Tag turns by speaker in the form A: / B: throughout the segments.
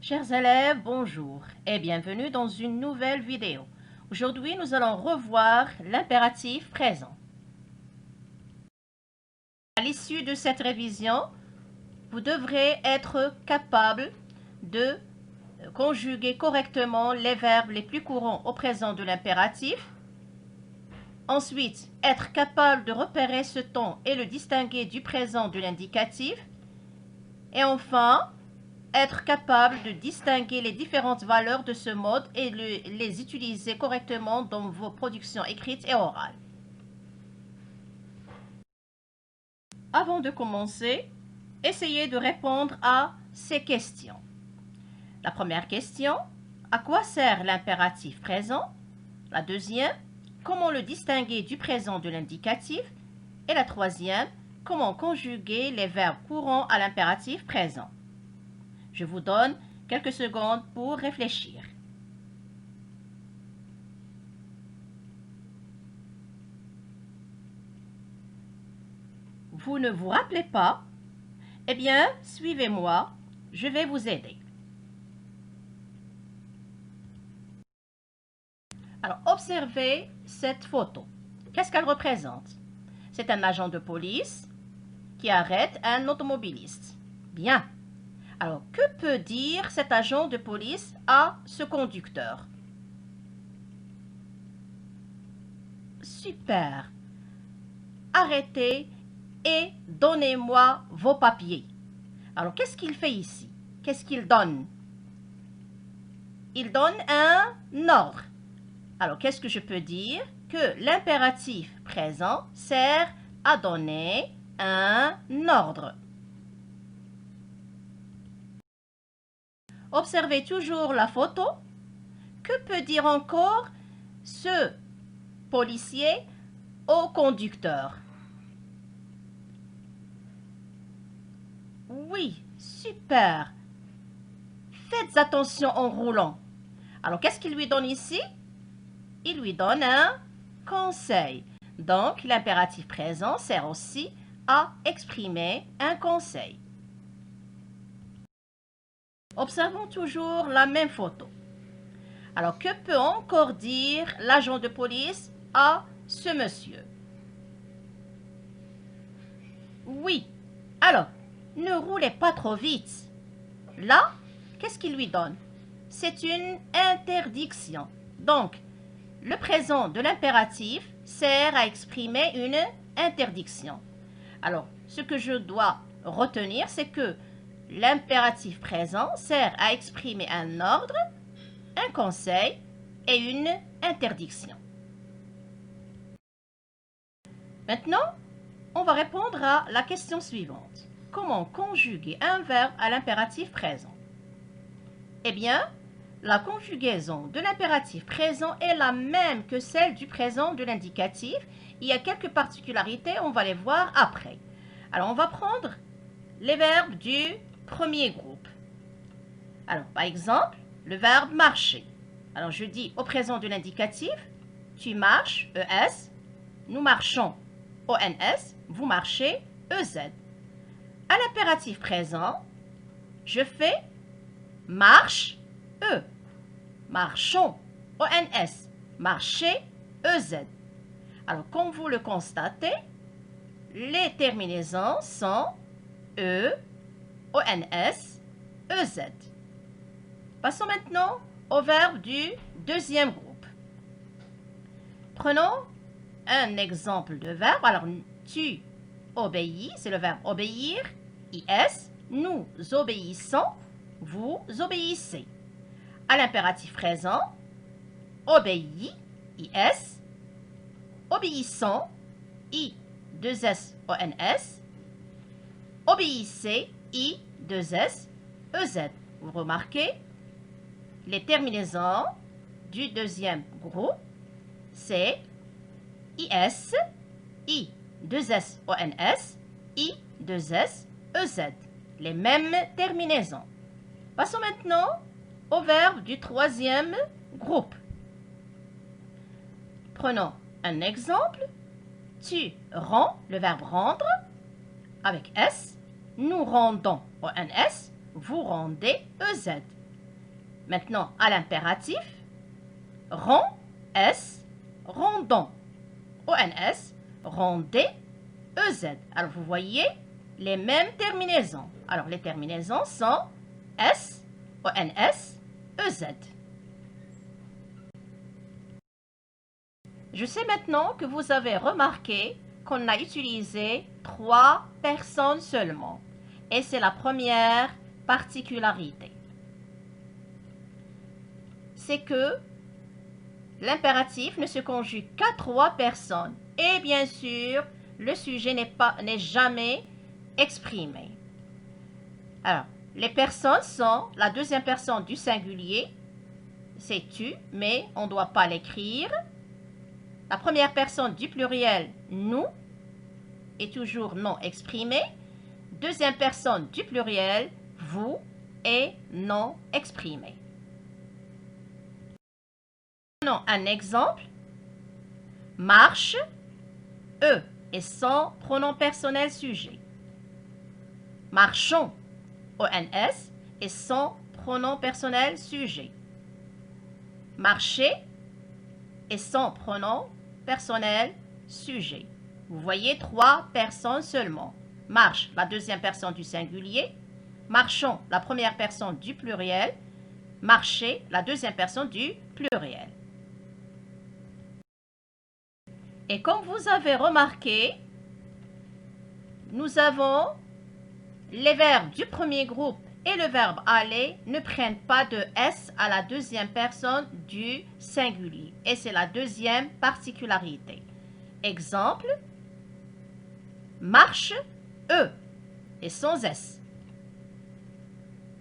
A: Chers élèves, bonjour et bienvenue dans une nouvelle vidéo. Aujourd'hui, nous allons revoir l'impératif présent. À l'issue de cette révision, vous devrez être capable de conjuguer correctement les verbes les plus courants au présent de l'impératif. Ensuite, être capable de repérer ce ton et le distinguer du présent de l'indicatif. Et enfin, être capable de distinguer les différentes valeurs de ce mode et les utiliser correctement dans vos productions écrites et orales. Avant de commencer, essayez de répondre à ces questions. La première question, à quoi sert l'impératif présent? La deuxième, comment le distinguer du présent de l'indicatif? Et la troisième, comment conjuguer les verbes courants à l'impératif présent? Je vous donne quelques secondes pour réfléchir. Vous ne vous rappelez pas? Eh bien, suivez-moi, je vais vous aider. Alors, observez cette photo. Qu'est-ce qu'elle représente? C'est un agent de police qui arrête un automobiliste. Bien. Alors, que peut dire cet agent de police à ce conducteur? Super. Arrêtez et donnez-moi vos papiers. Alors, qu'est-ce qu'il fait ici? Qu'est-ce qu'il donne? Il donne un ordre. Alors, qu'est-ce que je peux dire? Que l'impératif présent sert à donner un ordre. Observez toujours la photo. Que peut dire encore ce policier au conducteur? Oui, super. Faites attention en roulant. Alors, qu'est-ce qu'il lui donne ici? Il lui donne un conseil. Donc, l'impératif présent sert aussi à exprimer un conseil. Observons toujours la même photo. Alors, que peut encore dire l'agent de police à ce monsieur? Oui. Alors, ne roulez pas trop vite. Là, qu'est-ce qu'il lui donne? C'est une interdiction. Donc, le présent de l'impératif sert à exprimer une interdiction. Alors, ce que je dois retenir, c'est que l'impératif présent sert à exprimer un ordre, un conseil et une interdiction. Maintenant, on va répondre à la question suivante. Comment conjuguer un verbe à l'impératif présent? Eh bien, la conjugaison de l'impératif présent est la même que celle du présent de l'indicatif. Il y a quelques particularités, on va les voir après. Alors, on va prendre les verbes du premier groupe. Alors, par exemple, le verbe marcher. Alors, je dis au présent de l'indicatif, tu marches, ES, nous marchons, ONS, vous marchez, EZ. À l'impératif présent, je fais marche, E. Marchons, ONS. Marcher, EZ. Alors, comme vous le constatez, les terminaisons sont E, ONS, EZ. Passons maintenant au verbe du deuxième groupe. Prenons un exemple de verbe. Alors, tu obéis, c'est le verbe obéir, IS. Nous obéissons, vous obéissez. À l'impératif présent, obéis, IS. Obéissons, I2SONS. Obéissez, I2SEZ. Vous remarquez, les terminaisons du deuxième groupe, c'est IS, I2SONS, I2SEZ. Les mêmes terminaisons. Passons maintenant au verbe du troisième groupe. Prenons un exemple. Tu rends, le verbe rendre, avec S. Nous rendons, ONS. Vous rendez, EZ. Maintenant, à l'impératif, rend, S, rendons, ONS, rendez, EZ. Alors, vous voyez les mêmes terminaisons. Alors, les terminaisons sont S, ONS, EZ. Je sais maintenant que vous avez remarqué qu'on a utilisé 3 personnes seulement. Et c'est la première particularité. C'est que l'impératif ne se conjugue qu'à 3 personnes. Et bien sûr, le sujet n'est jamais exprimé. Alors, les personnes sont la deuxième personne du singulier, c'est tu, mais on ne doit pas l'écrire. La première personne du pluriel, nous, est toujours non exprimé. Deuxième personne du pluriel, vous, est non exprimé. Prenons un exemple. Marche, eux, et sans pronom personnel sujet. Marchons, ONS, et sans pronom personnel sujet. Marcher, et sans pronom personnel sujet. Vous voyez 3 personnes seulement. Marche, la deuxième personne du singulier. Marchons, la première personne du pluriel. Marcher, la deuxième personne du pluriel. Et comme vous avez remarqué, nous avons les verbes du premier groupe et le verbe aller ne prennent pas de S à la deuxième personne du singulier. Et c'est la deuxième particularité. Exemple, marche, E, et sans S.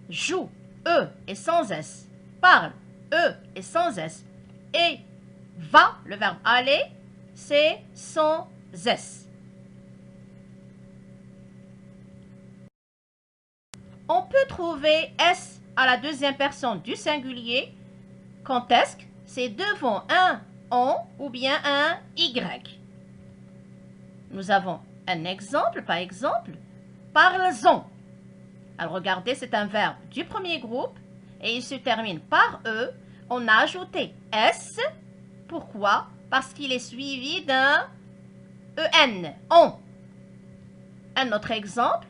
A: Joue, E, et sans S. Parle, E, et sans S. Et va, le verbe aller, c'est sans S. On peut trouver S à la deuxième personne du singulier quand est-ce que c'est devant un on ou bien un y. Nous avons un exemple, par exemple, parlons. Alors regardez, c'est un verbe du premier groupe et il se termine par E. On a ajouté S. Pourquoi? Parce qu'il est suivi d'un EN, on. Un autre exemple,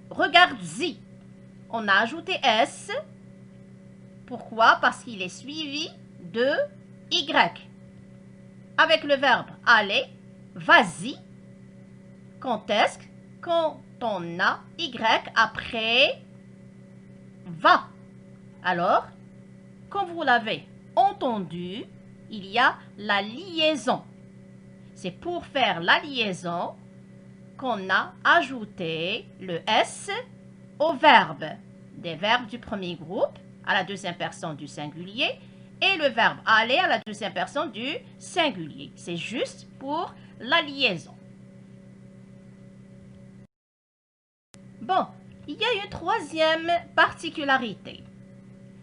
A: regarde-y. On a ajouté S. Pourquoi? Parce qu'il est suivi de Y. Avec le verbe aller, vas-y. Quand est-ce? Quand on a Y après va. Alors, comme vous l'avez entendu, il y a la liaison. C'est pour faire la liaison qu'on a ajouté le S au verbe. Des verbes du premier groupe à la deuxième personne du singulier et le verbe aller à la deuxième personne du singulier. C'est juste pour la liaison. Bon, il y a une troisième particularité.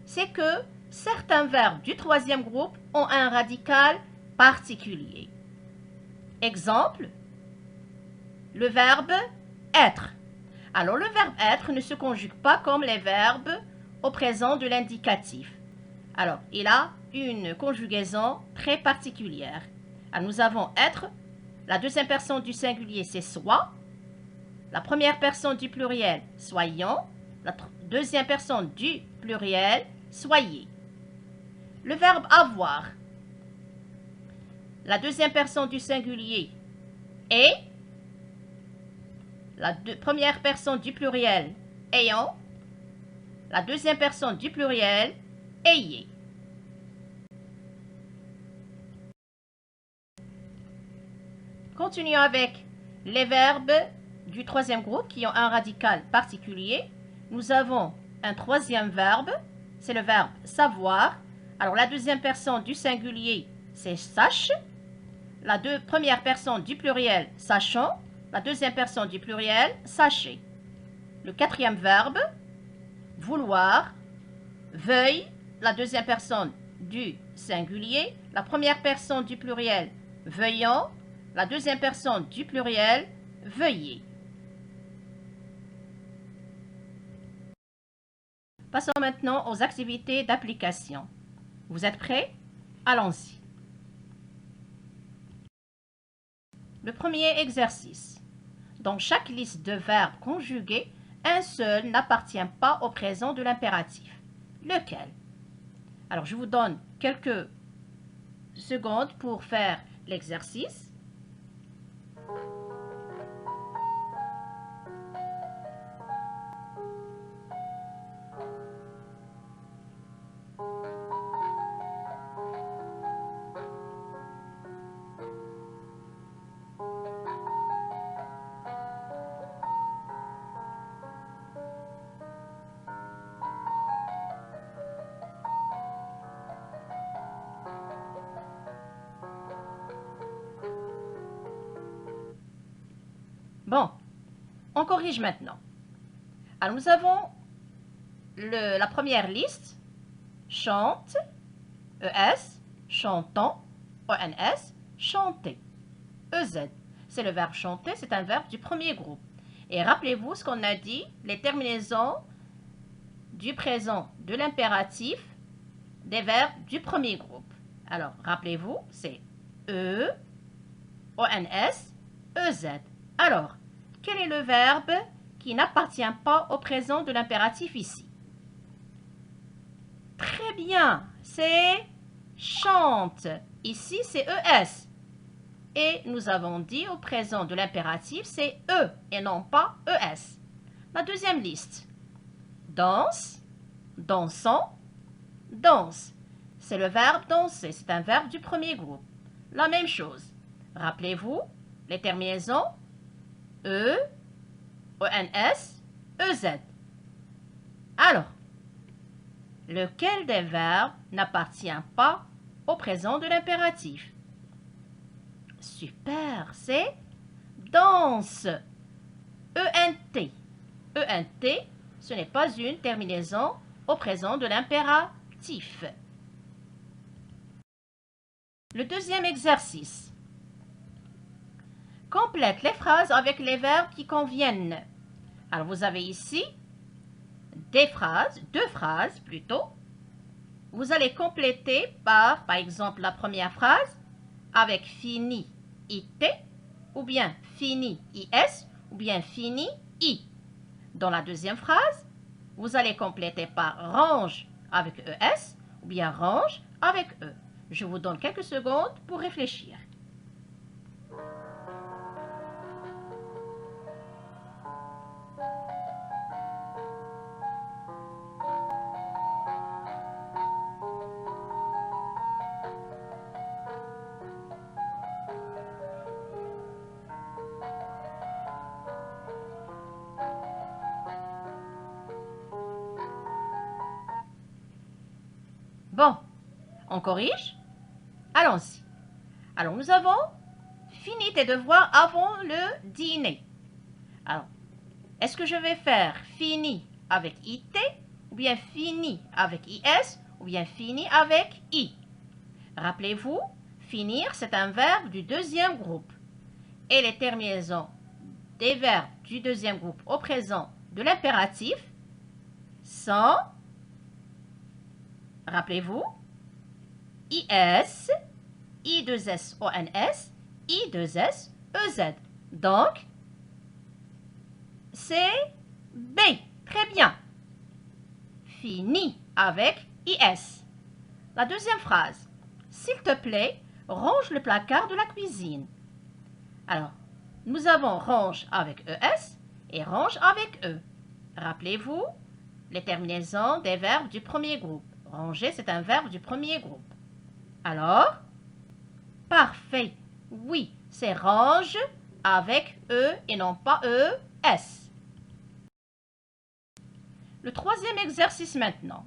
A: C'est que certains verbes du troisième groupe ont un radical particulier. Exemple, le verbe être. Alors, le verbe être ne se conjugue pas comme les verbes au présent de l'indicatif. Alors, il a une conjugaison très particulière. Alors, nous avons être, la deuxième personne du singulier, c'est soit. La première personne du pluriel, soyons. La deuxième personne du pluriel, soyez. Le verbe avoir. La deuxième personne du singulier, est. La première personne du pluriel, ayant. La deuxième personne du pluriel, ayez. Continuons avec les verbes du troisième groupe qui ont un radical particulier. Nous avons un troisième verbe, c'est le verbe savoir. Alors, la deuxième personne du singulier, c'est sache. La première personne du pluriel, sachons. La deuxième personne du pluriel, sachez. Le quatrième verbe, vouloir, veuille. La deuxième personne du singulier. La première personne du pluriel, veuillons. La deuxième personne du pluriel, veuillez. Passons maintenant aux activités d'application. Vous êtes prêts? Allons-y. Le premier exercice. Dans chaque liste de verbes conjugués, un seul n'appartient pas au présent de l'impératif. Lequel? Alors, je vous donne quelques secondes pour faire l'exercice. Bon, on corrige maintenant. Alors, nous avons la première liste. Chante, ES, chantons, ONS, chanter, EZ. C'est le verbe chanter, c'est un verbe du premier groupe. Et rappelez-vous ce qu'on a dit, les terminaisons du présent de l'impératif des verbes du premier groupe. Alors, rappelez-vous, c'est E, ONS, EZ. Alors, quel est le verbe qui n'appartient pas au présent de l'impératif ici? Très bien, c'est chante. Ici, c'est ES. Et nous avons dit au présent de l'impératif, c'est E et non pas ES. La deuxième liste. Danse, dansons, danse. C'est le verbe danser, c'est un verbe du premier groupe. La même chose. Rappelez-vous, les terminaisons E, ONS, EZ. Alors, lequel des verbes n'appartient pas au présent de l'impératif? Super, c'est danse. ENT. ENT, ce n'est pas une terminaison au présent de l'impératif. Le deuxième exercice. Complète les phrases avec les verbes qui conviennent. Alors, vous avez ici deux phrases plutôt. Vous allez compléter par exemple, la première phrase avec fini, IT, ou bien fini, IS, ou bien fini, I. Dans la deuxième phrase, vous allez compléter par range avec ES, ou bien range avec E. Je vous donne quelques secondes pour réfléchir. Bon, on corrige? Allons-y. Alors, nous avons fini tes devoirs avant le dîner. Alors, est-ce que je vais faire fini avec IT, ou bien fini avec IS, ou bien fini avec I? Rappelez-vous, finir, c'est un verbe du deuxième groupe. Et les terminaisons des verbes du deuxième groupe au présent de l'impératif sont, rappelez-vous, IS, I2SONS, I2S, EZ. Donc, c'est B. Très bien. Fini avec IS. La deuxième phrase. S'il te plaît, range le placard de la cuisine. Alors, nous avons range avec ES et range avec E. Rappelez-vous les terminaisons des verbes du premier groupe. Ranger, c'est un verbe du premier groupe. Alors, parfait. Oui, c'est range avec E et non pas ES. Le troisième exercice maintenant.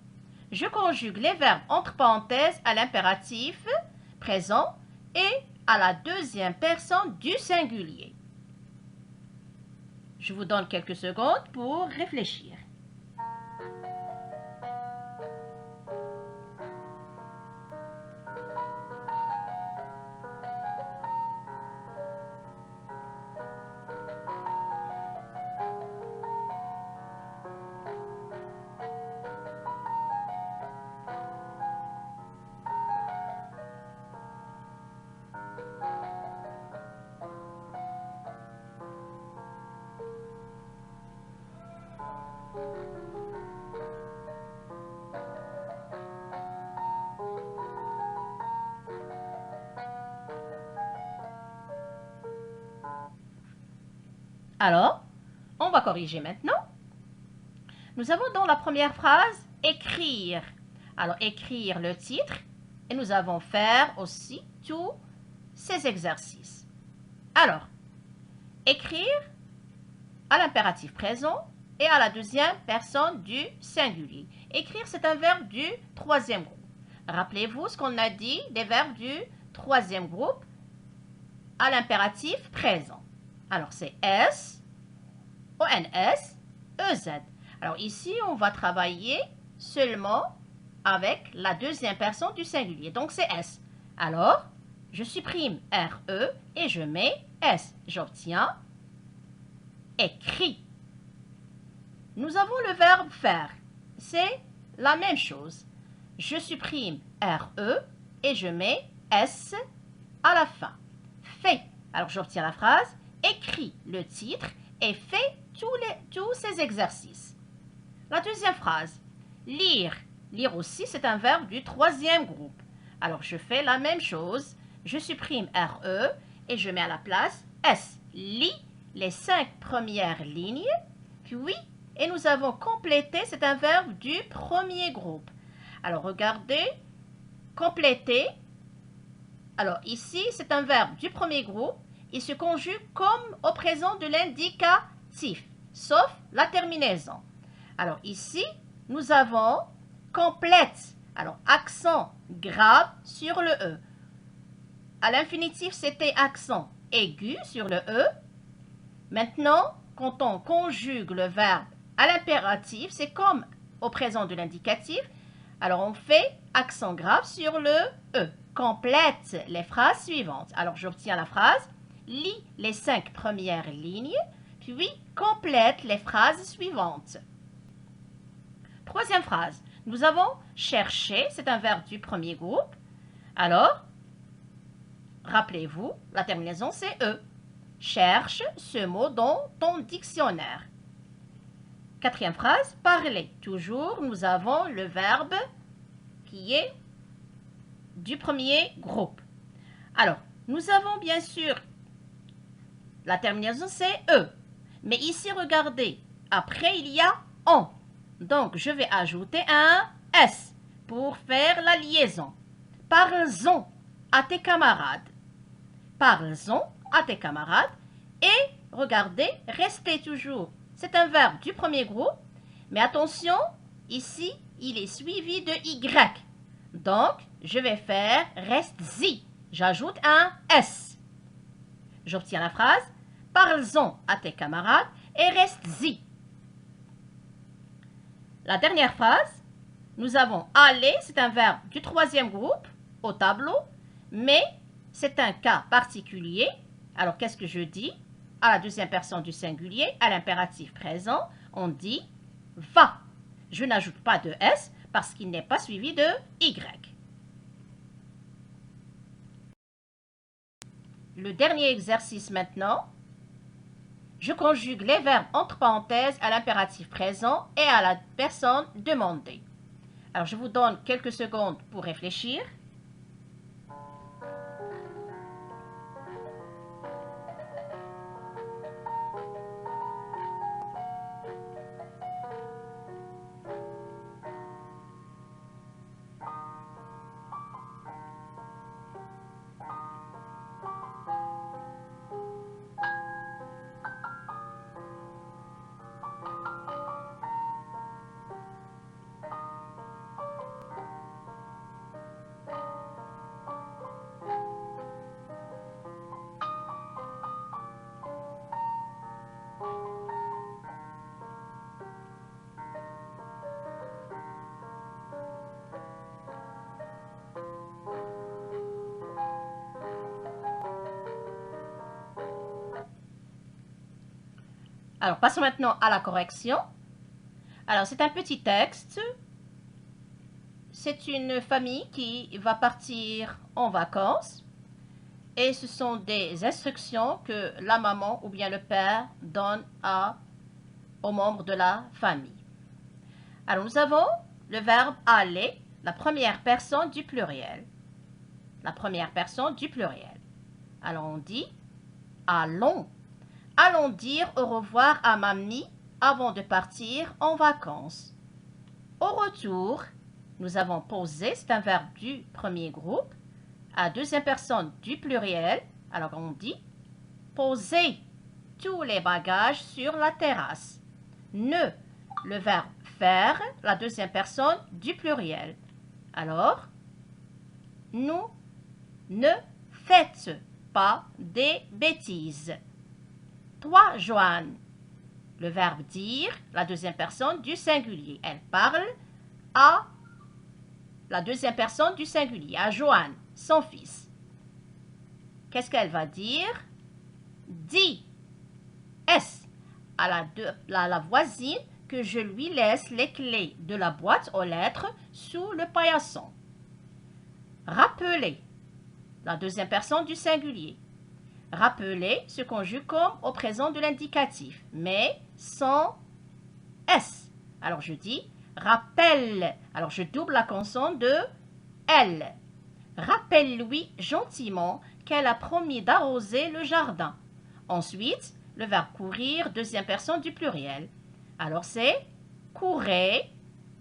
A: Je conjugue les verbes entre parenthèses à l'impératif présent et à la deuxième personne du singulier. Je vous donne quelques secondes pour réfléchir. Alors, on va corriger maintenant. Nous avons dans la première phrase « écrire ». Alors, écrire le titre et nous allons faire aussi tous ces exercices. Alors, écrire à l'impératif présent et à la deuxième personne du singulier. Écrire, c'est un verbe du troisième groupe. Rappelez-vous ce qu'on a dit des verbes du troisième groupe à l'impératif présent. Alors, c'est S, ONS, EZ. Alors, ici, on va travailler seulement avec la deuxième personne du singulier. Donc, c'est S. Alors, je supprime RE et je mets S. J'obtiens écrit. Nous avons le verbe faire. C'est la même chose. Je supprime RE et je mets S à la fin. Fait. Alors, j'obtiens la phrase écrit le titre et fait tous ces exercices. La deuxième phrase, lire. Lire aussi, c'est un verbe du troisième groupe. Alors, je fais la même chose. Je supprime RE et je mets à la place S. Lis les 5 premières lignes. Puis, et nous avons complété, c'est un verbe du premier groupe. Alors, regardez, compléter. Alors, ici, c'est un verbe du premier groupe. Il se conjugue comme au présent de l'indicatif, sauf la terminaison. Alors, ici, nous avons complète. Alors, accent grave sur le E. À l'infinitif, c'était accent aigu sur le E. Maintenant, quand on conjugue le verbe à l'impératif, c'est comme au présent de l'indicatif. Alors, on fait accent grave sur le E. Complète les phrases suivantes. Alors, j'obtiens la phrase « Lis les 5 premières lignes », puis complète les phrases suivantes. Troisième phrase. Nous avons cherché, c'est un verbe du premier groupe. Alors, rappelez-vous, la terminaison c'est E. Cherche ce mot dans ton dictionnaire. Quatrième phrase, parler. Toujours, nous avons le verbe qui est du premier groupe. Alors, nous avons bien sûr, la terminaison c'est E. Mais ici, regardez, après il y a on. Donc, je vais ajouter un S pour faire la liaison. Parle-en à tes camarades. Parle-en à tes camarades. Et, regardez, restez toujours. C'est un verbe du premier groupe. Mais attention, ici, il est suivi de Y. Donc, je vais faire reste-y. J'ajoute un S. J'obtiens la phrase. Parle-en à tes camarades et reste-y. La dernière phrase, nous avons aller, c'est un verbe du troisième groupe au tableau, mais c'est un cas particulier. Alors, qu'est-ce que je dis? À la deuxième personne du singulier, à l'impératif présent, on dit va. Je n'ajoute pas de S parce qu'il n'est pas suivi de Y. Le dernier exercice maintenant. Je conjugue les verbes entre parenthèses à l'impératif présent et à la personne demandée. Alors, je vous donne quelques secondes pour réfléchir. Alors, passons maintenant à la correction. Alors, c'est un petit texte. C'est une famille qui va partir en vacances. Et ce sont des instructions que la maman ou bien le père donne aux membres de la famille. Alors, nous avons le verbe aller, la première personne du pluriel. La première personne du pluriel. Alors, on dit allons. Allons dire au revoir à mamie avant de partir en vacances. Au retour, nous avons posé, c'est un verbe du premier groupe, à deuxième personne du pluriel. Alors on dit poser tous les bagages sur la terrasse. Ne, le verbe faire, la deuxième personne du pluriel. Alors, nous ne faites pas des bêtises. Toi, Joanne, le verbe dire, la deuxième personne du singulier. Elle parle à la deuxième personne du singulier, à Joanne, son fils. Qu'est-ce qu'elle va dire? Dis est à la voisine que je lui laisse les clés de la boîte aux lettres sous le paillasson. Rappeler, la deuxième personne du singulier. Rappeler se conjugue comme au présent de l'indicatif, mais sans S. Alors je dis rappelle. Alors je double la consonne de L. Rappelle-lui gentiment qu'elle a promis d'arroser le jardin. Ensuite, le verbe courir, deuxième personne du pluriel. Alors c'est courir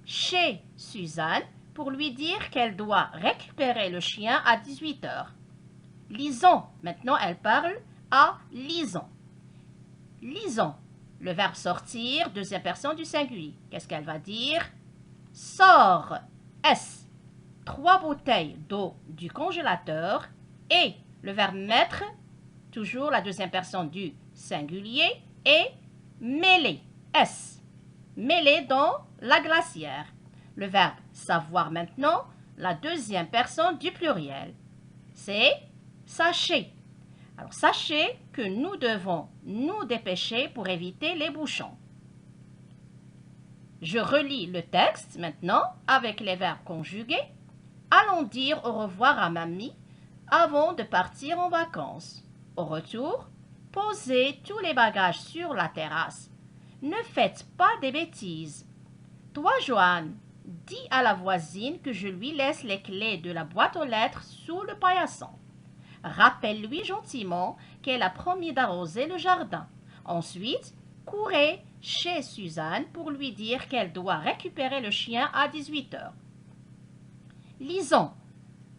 A: chez Suzanne pour lui dire qu'elle doit récupérer le chien à 18h. Lisons. Maintenant, elle parle à lisons. Lisons. Le verbe sortir, deuxième personne du singulier. Qu'est-ce qu'elle va dire? Sors. S. 3 bouteilles d'eau du congélateur et le verbe mettre, toujours la deuxième personne du singulier, et mêler. S. Mêler dans la glacière. Le verbe savoir maintenant, la deuxième personne du pluriel. C'est sachez. Alors, sachez que nous devons nous dépêcher pour éviter les bouchons. Je relis le texte maintenant avec les verbes conjugués. Allons dire au revoir à mamie avant de partir en vacances. Au retour, posez tous les bagages sur la terrasse. Ne faites pas des bêtises. Toi, Joanne, dis à la voisine que je lui laisse les clés de la boîte aux lettres sous le paillasson. Rappelle-lui gentiment qu'elle a promis d'arroser le jardin. Ensuite, courez chez Suzanne pour lui dire qu'elle doit récupérer le chien à 18h. Lisons.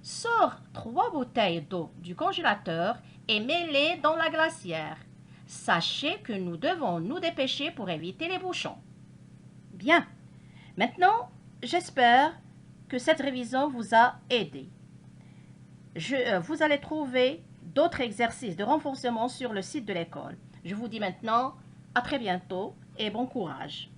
A: Sors 3 bouteilles d'eau du congélateur et mets-les dans la glacière. Sachez que nous devons nous dépêcher pour éviter les bouchons. Bien. Maintenant, j'espère que cette révision vous a aidé. Vous allez trouver d'autres exercices de renforcement sur le site de l'école. Je vous dis maintenant à très bientôt et bon courage.